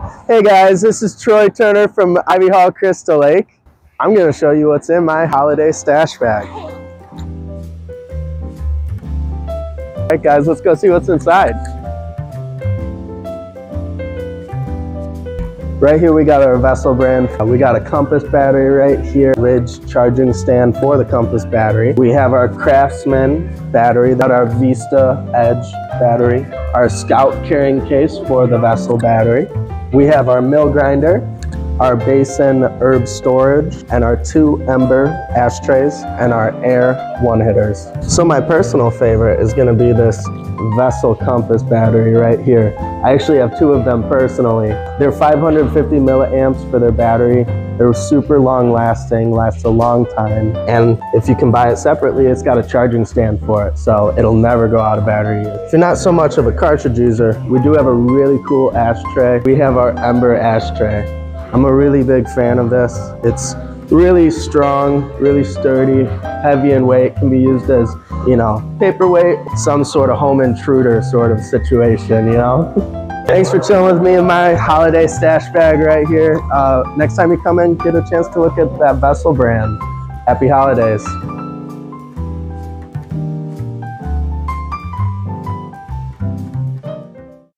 Hey guys, this is Troy Turner from Ivy Hall Crystal Lake. I'm going to show you what's in my holiday stash bag. Alright guys, let's go see what's inside. Right here we got our Vessel brand. We got a Compass battery right here, Ridge charging stand for the Compass battery. We have our Craftsman battery, got our Vista Edge battery, our Scout carrying case for the Vessel battery. We have our mill grinder, our basin herb storage, and our 2 Ember Ashtrays, and our Air 1-hitters. So my personal favorite is going to be this Vessel Compass battery right here. I actually have 2 of them personally. They're 550 milliamps for their battery. They're super long lasting, lasts a long time. And if you can buy it separately, it's got a charging stand for it, so it'll never go out of battery. If you're not so much of a cartridge user, we do have a really cool ashtray. We have our Ember Ashtray. I'm a really big fan of this. It's really strong, really sturdy, heavy in weight, can be used as, you know, paperweight, some sort of home intruder sort of situation, you know? Thanks for chilling with me in my holiday stash bag right here. Next time you come in, get a chance to look at that Vessel brand. Happy holidays.